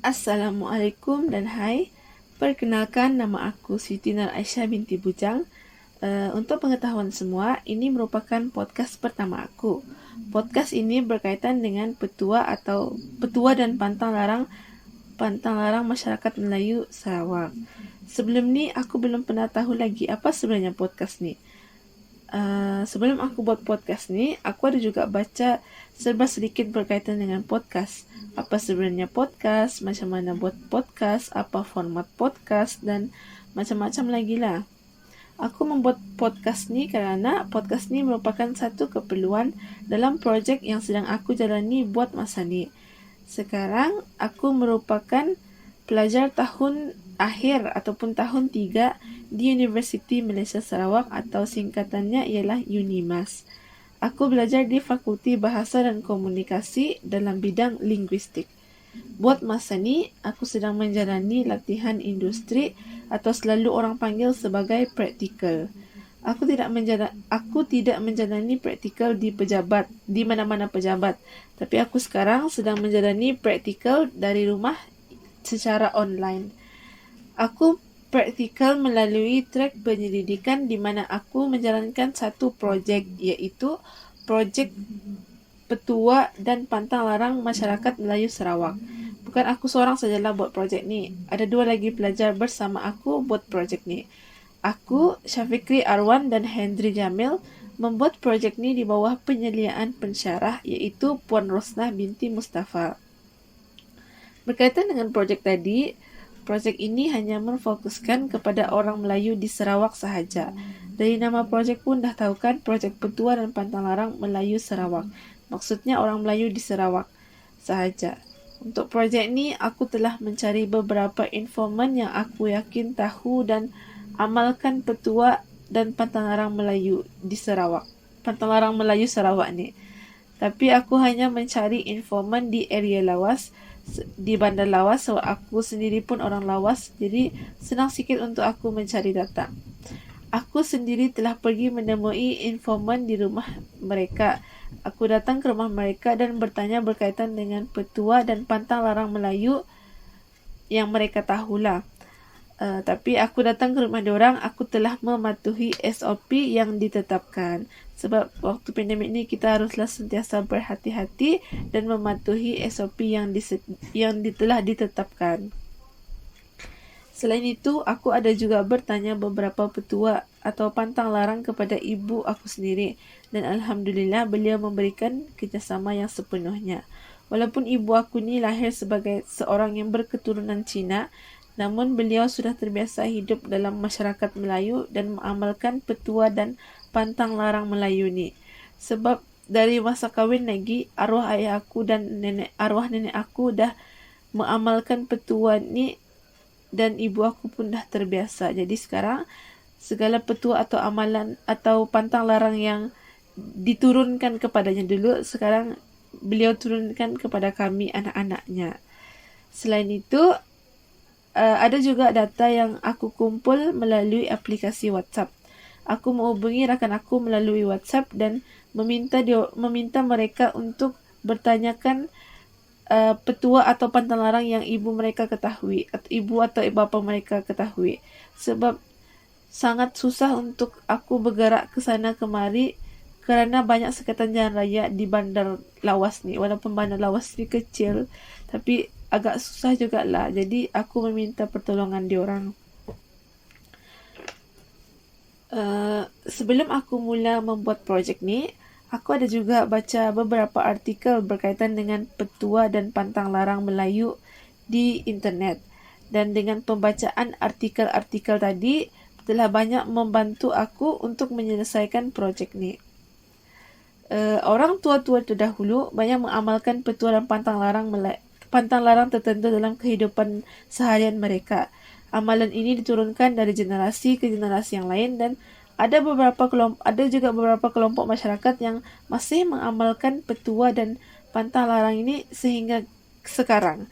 Assalamualaikum dan hai. Perkenalkan, nama aku Siti Nur Aisyah binti Bujang. Untuk pengetahuan semua, ini merupakan podcast pertama aku. Podcast ini berkaitan dengan petua dan pantang larang masyarakat Melayu Sarawak. Sebelum ni aku belum pernah tahu lagi apa sebenarnya podcast ni. Sebelum aku buat podcast ni, aku ada juga baca serba sedikit berkaitan dengan podcast. Apa sebenarnya podcast, macam mana buat podcast, apa format podcast dan macam-macam lagi lah. Aku membuat podcast ni kerana podcast ni merupakan satu keperluan dalam projek yang sedang aku jalani buat masa ni. Sekarang aku merupakan pelajar tahun akhir ataupun tahun 3 di Universiti Malaysia Sarawak atau singkatannya ialah UNIMAS. Aku belajar di Fakulti Bahasa dan Komunikasi dalam bidang linguistik. Buat masa ni, aku sedang menjalani latihan industri atau selalu orang panggil sebagai praktikal. Aku tidak menjalani praktikal di mana-mana pejabat. Tapi aku sekarang sedang menjalani praktikal dari rumah secara online. Aku praktikal melalui track penyelidikan di mana aku menjalankan satu projek, iaitu projek petua dan pantang larang masyarakat Melayu Sarawak. Bukan aku seorang sajalah buat projek ni. Ada 2 lagi pelajar bersama aku buat projek ni. Aku, Syafikri Arwan dan Hendri Jamil membuat projek ni di bawah penyeliaan pensyarah iaitu Puan Rosnah binti Mustafa. Berkaitan dengan projek tadi, projek ini hanya memfokuskan kepada orang Melayu di Sarawak sahaja. Dari nama projek pun dah tahu kan, projek petua dan pantang larang Melayu Sarawak. Maksudnya orang Melayu di Sarawak sahaja. Untuk projek ni, aku telah mencari beberapa informan yang aku yakin tahu dan amalkan petua dan pantang larang Melayu di Sarawak. Pantang larang Melayu Sarawak ni. Tapi aku hanya mencari informan di area lawas, di bandar lawas, sebab aku sendiri pun orang lawas, jadi senang sikit untuk aku mencari data. Aku sendiri telah pergi menemui informan di rumah mereka. Aku datang ke rumah mereka dan bertanya berkaitan dengan petua dan pantang larang Melayu yang mereka tahulah. Tapi aku datang ke rumah diorang, aku telah mematuhi SOP yang ditetapkan. Sebab waktu pandemik ni kita haruslah sentiasa berhati-hati dan mematuhi SOP yang telah ditetapkan. Selain itu, aku ada juga bertanya beberapa petua atau pantang larang kepada ibu aku sendiri. Dan Alhamdulillah beliau memberikan kerjasama yang sepenuhnya. Walaupun ibu aku ni lahir sebagai seorang yang berketurunan Cina, namun beliau sudah terbiasa hidup dalam masyarakat Melayu dan mengamalkan petua dan pantang larang Melayu ni. Sebab dari masa kahwin lagi, arwah ayah aku dan arwah nenek aku dah mengamalkan petua ni dan ibu aku pun dah terbiasa. Jadi sekarang segala petua atau amalan atau pantang larang yang diturunkan kepadanya dulu, sekarang beliau turunkan kepada kami anak-anaknya. Selain itu, ada juga data yang aku kumpul melalui aplikasi WhatsApp. Aku menghubungi rakan aku melalui WhatsApp dan meminta mereka untuk bertanyakan petua atau pantang larang yang ibu mereka ketahui, atau ibu atau bapa mereka ketahui. Sebab sangat susah untuk aku bergerak ke sana kemari kerana banyak sekatan jalan raya di bandar lawas ni. Walaupun bandar lawas ni kecil, tapi agak susah jugalah. Jadi aku meminta pertolongan diorang. Sebelum aku mula membuat projek ni, aku ada juga baca beberapa artikel berkaitan dengan petua dan pantang larang Melayu di internet. Dan dengan pembacaan artikel-artikel tadi telah banyak membantu aku untuk menyelesaikan projek ni. Orang tua-tua terdahulu banyak mengamalkan petua dan pantang larang tertentu dalam kehidupan seharian mereka. Amalan ini diturunkan dari generasi ke generasi yang lain dan ada juga beberapa kelompok masyarakat yang masih mengamalkan petua dan pantang larang ini sehingga sekarang.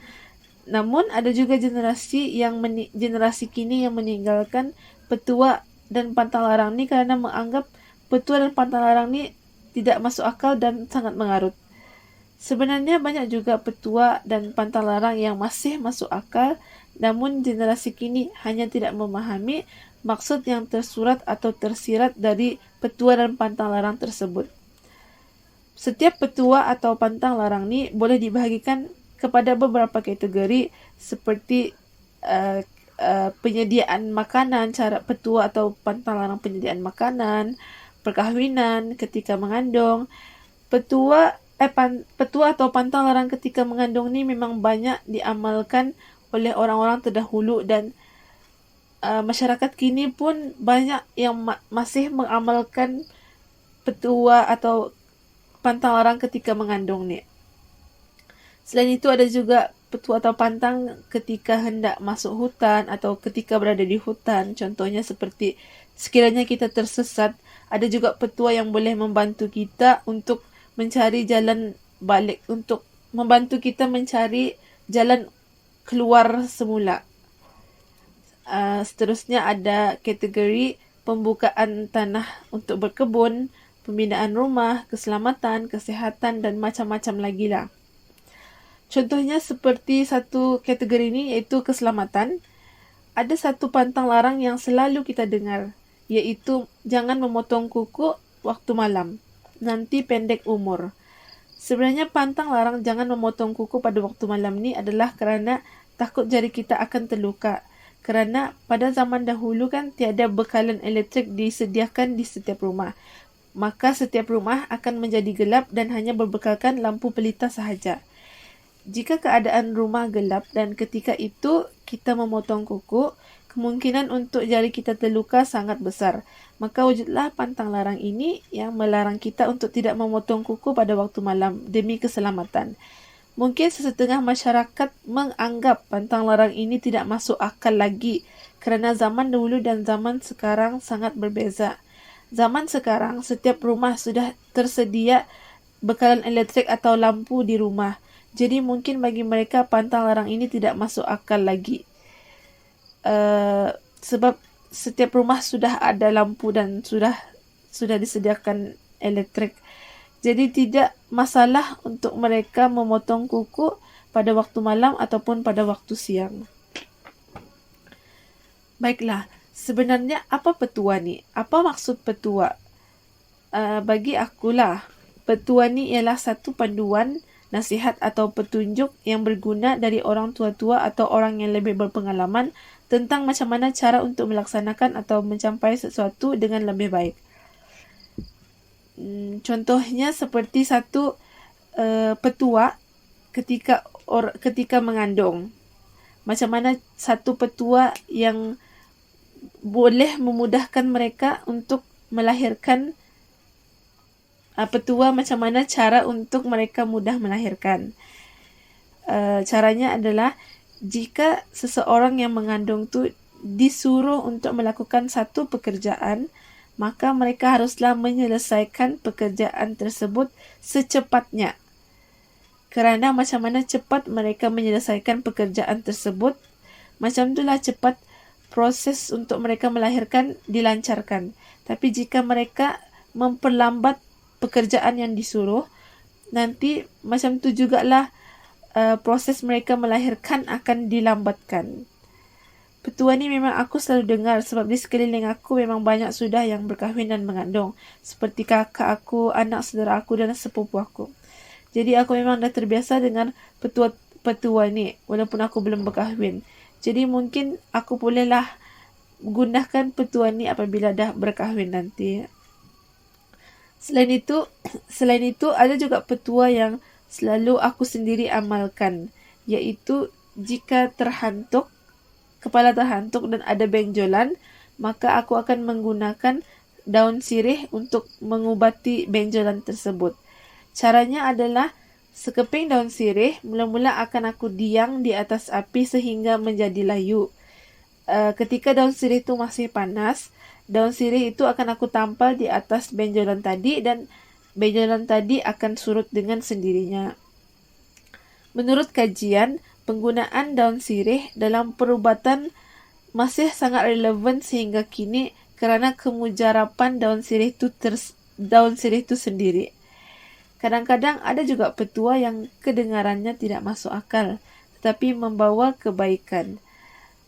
Namun ada juga generasi kini yang meninggalkan petua dan pantang larang ni kerana menganggap petua dan pantang larang ni tidak masuk akal dan sangat mengarut. Sebenarnya banyak juga petua dan pantang larang yang masih masuk akal, namun generasi kini hanya tidak memahami maksud yang tersurat atau tersirat dari petua dan pantang larang tersebut. Setiap petua atau pantang larang ni boleh dibahagikan kepada beberapa kategori seperti penyediaan makanan, cara petua atau pantang larang penyediaan makanan, perkahwinan ketika mengandung. Petua atau pantang larang ketika mengandung ni memang banyak diamalkan oleh orang-orang terdahulu dan masyarakat kini pun banyak yang masih mengamalkan petua atau pantang larang ketika mengandung ni. Selain itu ada juga petua atau pantang ketika hendak masuk hutan atau ketika berada di hutan. Contohnya seperti sekiranya kita tersesat, ada juga petua yang boleh membantu kita untuk mencari jalan balik, untuk membantu kita mencari jalan keluar semula. Seterusnya ada kategori pembukaan tanah untuk berkebun, pembinaan rumah, keselamatan, kesihatan dan macam-macam lagi lah. Contohnya seperti satu kategori ini iaitu keselamatan. Ada satu pantang larang yang selalu kita dengar, iaitu jangan memotong kuku waktu malam, nanti pendek umur. Sebenarnya pantang larang jangan memotong kuku pada waktu malam ni adalah kerana takut jari kita akan terluka. Kerana pada zaman dahulu kan tiada bekalan elektrik disediakan di setiap rumah. Maka setiap rumah akan menjadi gelap dan hanya berbekalkan lampu pelita sahaja. Jika keadaan rumah gelap dan ketika itu kita memotong kuku, kemungkinan untuk jari kita terluka sangat besar. Maka wujudlah pantang larang ini yang melarang kita untuk tidak memotong kuku pada waktu malam demi keselamatan. Mungkin sesetengah masyarakat menganggap pantang larang ini tidak masuk akal lagi kerana zaman dahulu dan zaman sekarang sangat berbeza. Zaman sekarang setiap rumah sudah tersedia bekalan elektrik atau lampu di rumah. Jadi mungkin bagi mereka pantang larang ini tidak masuk akal lagi. Sebab setiap rumah sudah ada lampu dan sudah disediakan elektrik. Jadi tidak masalah untuk mereka memotong kuku pada waktu malam ataupun pada waktu siang. Baiklah, sebenarnya apa petua ni? Apa maksud petua? Bagi akulah, petua ni ialah satu panduan, nasihat atau petunjuk yang berguna dari orang tua-tua atau orang yang lebih berpengalaman tentang macam mana cara untuk melaksanakan atau mencapai sesuatu dengan lebih baik. Contohnya seperti satu petua ketika mengandung. Macam mana satu petua yang boleh memudahkan mereka untuk melahirkan. Petua macam mana cara untuk mereka mudah melahirkan. Caranya adalah jika seseorang yang mengandung tu disuruh untuk melakukan satu pekerjaan, maka mereka haruslah menyelesaikan pekerjaan tersebut secepatnya. Kerana macam mana cepat mereka menyelesaikan pekerjaan tersebut, macam itulah cepat proses untuk mereka melahirkan dilancarkan. Tapi jika mereka memperlambat pekerjaan yang disuruh, nanti macam tu jugalah proses mereka melahirkan akan dilambatkan. Petua ni memang aku selalu dengar sebab di sekeliling aku memang banyak sudah yang berkahwin dan mengandung. Seperti kakak aku, anak saudara aku dan sepupu aku. Jadi aku memang dah terbiasa dengan petua ni walaupun aku belum berkahwin. Jadi mungkin aku bolehlah gunakan petua ni apabila dah berkahwin nanti. Selain itu ada juga petua yang selalu aku sendiri amalkan, iaitu jika kepala terhantuk dan ada benjolan, maka aku akan menggunakan daun sirih untuk mengubati benjolan tersebut. Caranya adalah sekeping daun sirih mula-mula akan aku diang di atas api sehingga menjadi layu. Ketika daun sirih itu masih panas, daun sirih itu akan aku tampal di atas benjolan tadi dan benjolan tadi akan surut dengan sendirinya. Menurut kajian, penggunaan daun sirih dalam perubatan masih sangat relevan sehingga kini kerana kemujarapan daun sirih itu sendiri. Kadang-kadang ada juga petua yang kedengarannya tidak masuk akal, tetapi membawa kebaikan.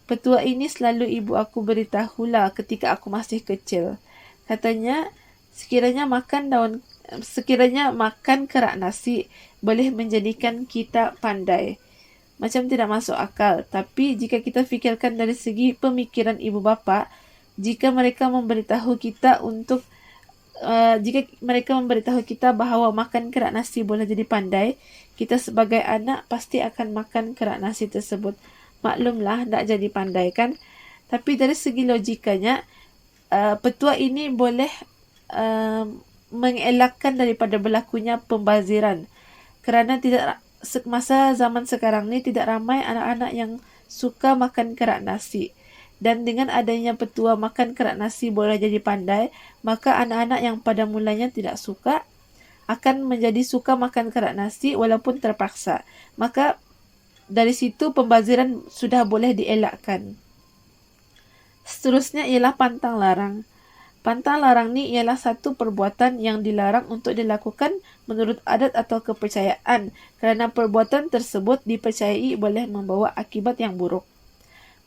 Petua ini selalu ibu aku beritahulah ketika aku masih kecil. Katanya, sekiranya makan kerak nasi boleh menjadikan kita pandai. Macam tidak masuk akal, tapi jika kita fikirkan dari segi pemikiran ibu bapa, jika mereka memberitahu kita bahawa makan kerak nasi boleh jadi pandai, kita sebagai anak pasti akan makan kerak nasi tersebut. Maklumlah, tak jadi pandai kan? Tapi dari segi logikanya, petua ini boleh mengelakkan daripada berlakunya pembaziran. Kerana masa zaman sekarang ni tidak ramai anak-anak yang suka makan kerak nasi. Dan dengan adanya petua makan kerak nasi boleh jadi pandai, maka anak-anak yang pada mulanya tidak suka akan menjadi suka makan kerak nasi walaupun terpaksa. Maka dari situ pembaziran sudah boleh dielakkan. Seterusnya ialah pantang larang. Pantang larang ni ialah satu perbuatan yang dilarang untuk dilakukan menurut adat atau kepercayaan kerana perbuatan tersebut dipercayai boleh membawa akibat yang buruk.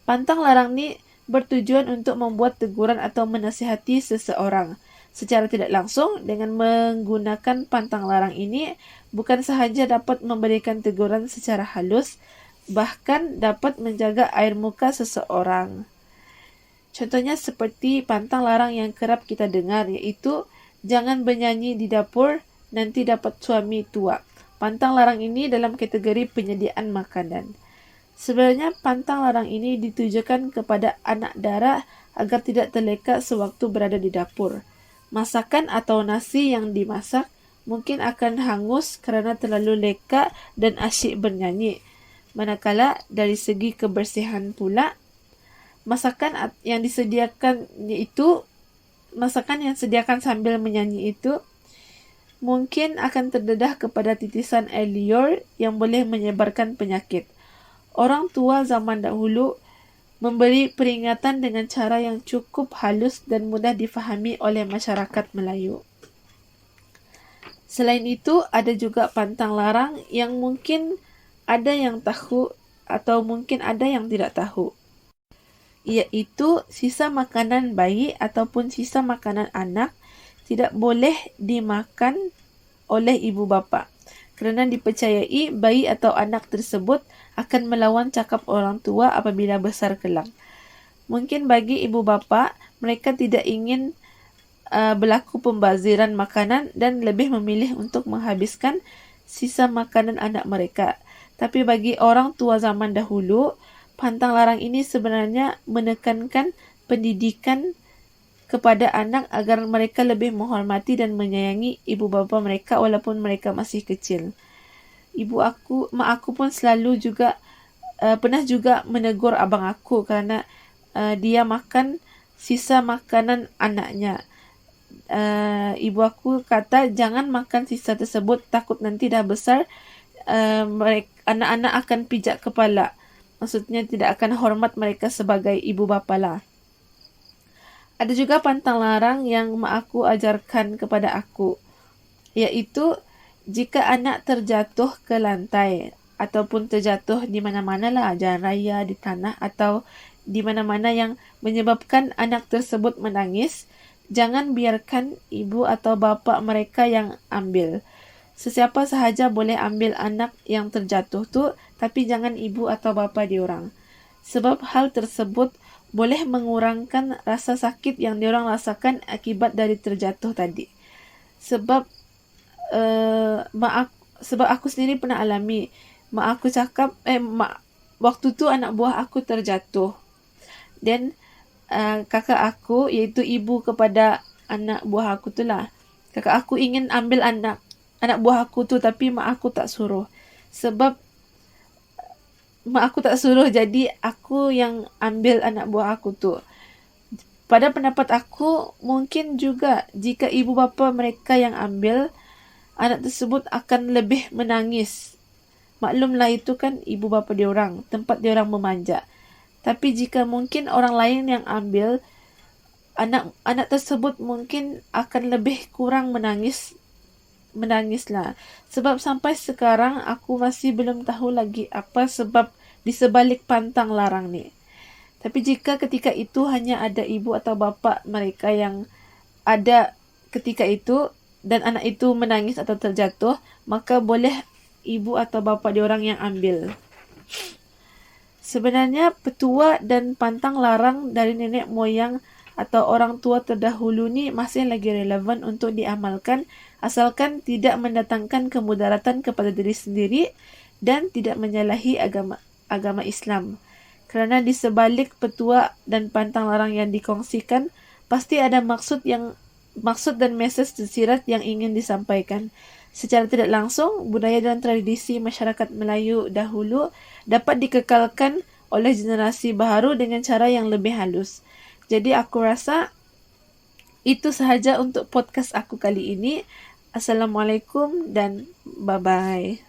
Pantang larang ni bertujuan untuk membuat teguran atau menasihati seseorang. Secara tidak langsung, dengan menggunakan pantang larang ini, bukan sahaja dapat memberikan teguran secara halus, bahkan dapat menjaga air muka seseorang. Contohnya seperti pantang larang yang kerap kita dengar, iaitu jangan bernyanyi di dapur, nanti dapat suami tua. Pantang larang ini dalam kategori penyediaan makanan. Sebenarnya pantang larang ini ditujukan kepada anak dara agar tidak terleka sewaktu berada di dapur. Masakan atau nasi yang dimasak mungkin akan hangus kerana terlalu leka dan asyik bernyanyi. Manakala dari segi kebersihan pula, masakan yang disediakan sambil menyanyi itu mungkin akan terdedah kepada titisan air liur yang boleh menyebarkan penyakit. Orang tua zaman dahulu memberi peringatan dengan cara yang cukup halus dan mudah difahami oleh masyarakat Melayu. Selain itu, ada juga pantang larang yang mungkin ada yang tahu atau mungkin ada yang tidak tahu, iaitu sisa makanan bayi ataupun sisa makanan anak tidak boleh dimakan oleh ibu bapa kerana dipercayai bayi atau anak tersebut akan melawan cakap orang tua apabila besar kelak. Mungkin bagi ibu bapa, mereka tidak ingin berlaku pembaziran makanan dan lebih memilih untuk menghabiskan sisa makanan anak mereka. Tapi bagi orang tua zaman dahulu, pantang larang ini sebenarnya menekankan pendidikan kepada anak agar mereka lebih menghormati dan menyayangi ibu bapa mereka walaupun mereka masih kecil. Mak aku pun selalu juga pernah juga menegur abang aku kerana dia makan sisa makanan anaknya. Ibu aku kata jangan makan sisa tersebut, takut nanti dah besar anak-anak akan pijak kepala. Maksudnya tidak akan hormat mereka sebagai ibu bapa lah. Ada juga pantang larang yang mak aku ajarkan kepada aku, iaitu jika anak terjatuh ke lantai ataupun terjatuh di mana-mana lah, jalan raya, di tanah atau di mana-mana yang menyebabkan anak tersebut menangis, jangan biarkan ibu atau bapa mereka yang ambil. Sesiapa sahaja boleh ambil anak yang terjatuh tu, tapi jangan ibu atau bapa diorang. Sebab hal tersebut boleh mengurangkan rasa sakit yang diorang rasakan akibat dari terjatuh tadi. Sebab aku sendiri pernah alami. Mak aku cakap, waktu tu anak buah aku terjatuh. Dan kakak aku, iaitu ibu kepada anak buah aku tu lah. Kakak aku ingin ambil anak buah aku tu, tapi mak aku tak suruh. Sebab mak aku tak suruh, jadi aku yang ambil anak buah aku tu. Pada pendapat aku, mungkin juga jika ibu bapa mereka yang ambil, anak tersebut akan lebih menangis. Maklumlah itu kan ibu bapa diorang, tempat diorang memanja. Tapi jika mungkin orang lain yang ambil, anak tersebut mungkin akan lebih kurang menangis menangislah. Sebab sampai sekarang aku masih belum tahu lagi apa sebab di sebalik pantang larang ni. Tapi jika ketika itu hanya ada ibu atau bapa mereka yang ada ketika itu dan anak itu menangis atau terjatuh, maka boleh ibu atau bapa diorang yang ambil. Sebenarnya petua dan pantang larang dari nenek moyang atau orang tua terdahulu ni masih lagi relevan untuk diamalkan asalkan tidak mendatangkan kemudaratan kepada diri sendiri dan tidak menyalahi agama Islam. Kerana di sebalik petua dan pantang larang yang dikongsikan pasti ada maksud dan mesej tersirat yang ingin disampaikan. Secara tidak langsung, budaya dan tradisi masyarakat Melayu dahulu dapat dikekalkan oleh generasi baharu dengan cara yang lebih halus. Jadi aku rasa itu sahaja untuk podcast aku kali ini. Assalamualaikum dan bye-bye.